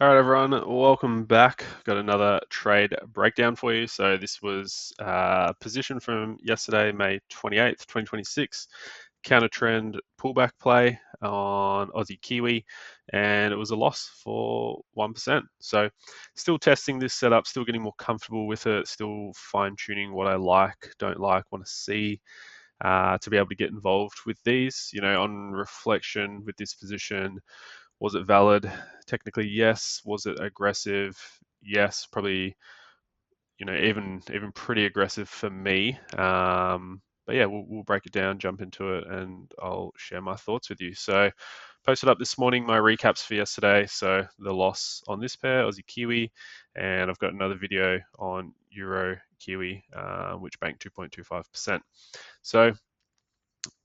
All right, everyone, welcome back. Got another trade breakdown for you. So this was position from yesterday, May 28th, 2026, counter trend pullback play on Aussie Kiwi, and it was a loss for 1%. So still testing this setup, still getting more comfortable with it, still fine tuning what I like, don't like, want to see. To be able to get involved with these, on reflection with this position, was it valid? Technically, yes. Was it aggressive? Yes. Probably, even pretty aggressive for me. But yeah, we'll break it down, jump into it, and I'll share my thoughts with you. So, posted up this morning my recaps for yesterday. So the loss on this pair, Aussie Kiwi, and I've got another video on Euro Kiwi, which banked 2.25%. So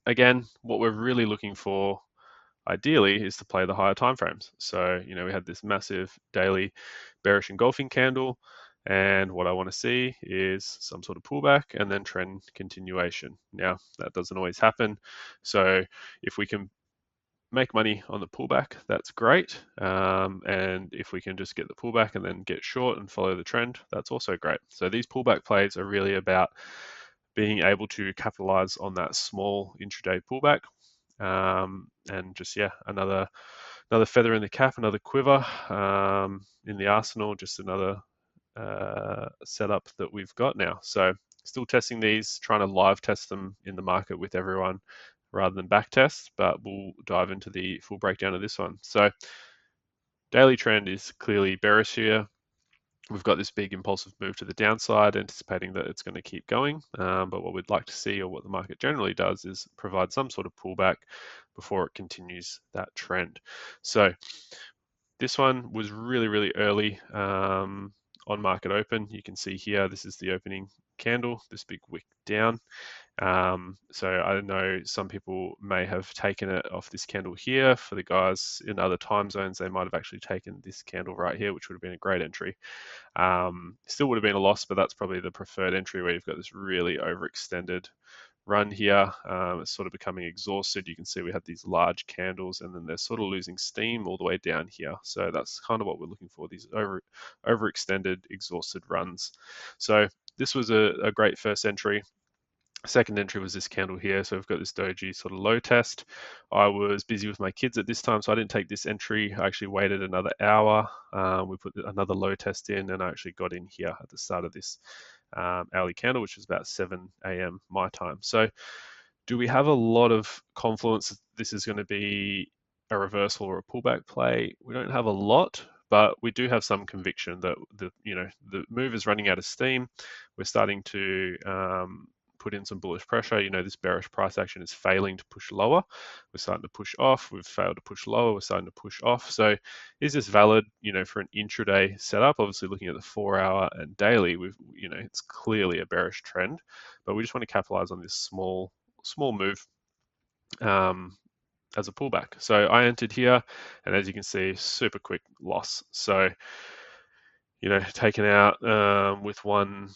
again, what we're really looking for ideally is to play the higher timeframes. So, we had this massive daily bearish engulfing candle, and what I want to see is some sort of pullback and then trend continuation. Now, that doesn't always happen. So, if we can make money on the pullback, that's great. And if we can just get the pullback and then get short and follow the trend, that's also great. So, these pullback plays are really about being able to capitalize on that small intraday pullback, and just another feather in the cap, another quiver in the arsenal, just another setup that we've got now. So still testing these, trying to live test them in the market with everyone rather than back test, but we'll dive into the full breakdown of this one. So daily trend is clearly bearish here. We've got this big impulsive move to the downside, anticipating that it's going to keep going. But what we'd like to see, or what the market generally does, is provide some sort of pullback before it continues that trend. So this one was really, really early on market open. You can see here, this is the opening candle, this big wick down. So I know some people may have taken it off this candle here. For the guys in other time zones, they might have actually taken this candle right here, which would have been a great entry. Still would have been a loss, but that's probably the preferred entry where you've got this really overextended run here. It's sort of becoming exhausted. You can see we have these large candles and then they're sort of losing steam all the way down here. So that's kind of what we're looking for, these overextended, exhausted runs. So this was a great first entry. Second entry was this candle here. So we've got this doji sort of low test. I was busy with my kids at this time, so I didn't take this entry. I actually waited another hour. We put another low test in, and I actually got in here at the start of this hourly candle, which was about 7 a.m. my time. So do we have a lot of confluence that this is going to be a reversal or a pullback play? We don't have a lot, but we do have some conviction that the move is running out of steam. We're starting to put in some bullish pressure. This bearish price action is failing to push lower. We're starting to push off. We've failed to push lower. We're starting to push off. So is this valid, for an intraday setup? Obviously, looking at the 4-hour and daily, it's clearly a bearish trend, but we just want to capitalize on this small move as a pullback. So I entered here, and as you can see, super quick loss. So, taken out with one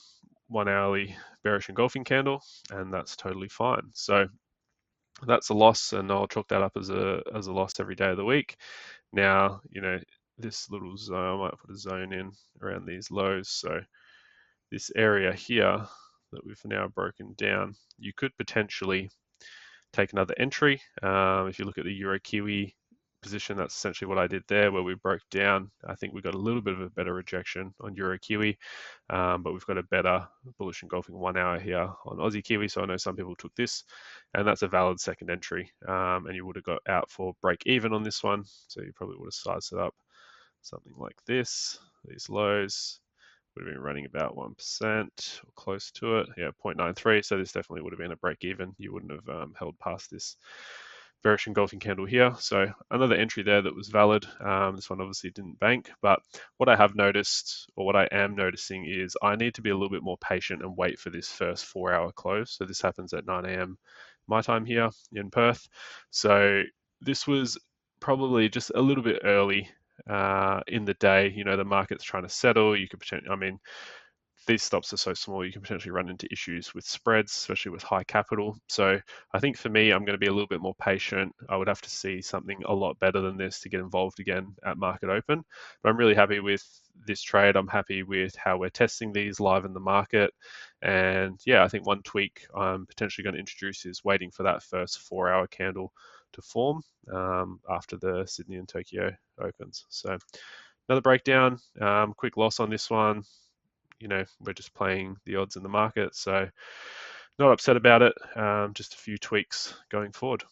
hourly bearish engulfing candle, and that's totally fine. So that's a loss, and I'll chalk that up as a loss every day of the week. Now, this little zone, I might put a zone in around these lows. So this area here that we've now broken down, you could potentially take another entry. If you look at the Euro Kiwi position, that's essentially what I did there, where we broke down. I think we got a little bit of a better rejection on Euro Kiwi, but we've got a better bullish engulfing 1 hour here on Aussie Kiwi. So I know some people took this, and that's a valid second entry. And you would have got out for break even on this one. So you probably would have sized it up something like this, these lows. Would have been running about 1% or close to it. Yeah, 0.93. So this definitely would have been a break even. You wouldn't have held past this bearish engulfing candle here. So another entry there that was valid. This one obviously didn't bank, but what I have noticed, or what I am noticing, is I need to be a little bit more patient and wait for this first 4-hour close. So this happens at 9 a.m. my time here in Perth. So this was probably just a little bit early in the day. The market's trying to settle. You could potentially, these stops are so small, you can potentially run into issues with spreads, especially with high capital. So I think for me, I'm going to be a little bit more patient. I would have to see something a lot better than this to get involved again at market open. But I'm really happy with this trade. I'm happy with how we're testing these live in the market. And yeah, I think one tweak I'm potentially going to introduce is waiting for that first 4-hour candle to form after the Sydney and Tokyo opens. So another breakdown, quick loss on this one. We're just playing the odds in the market, so not upset about it. Just a few tweaks going forward.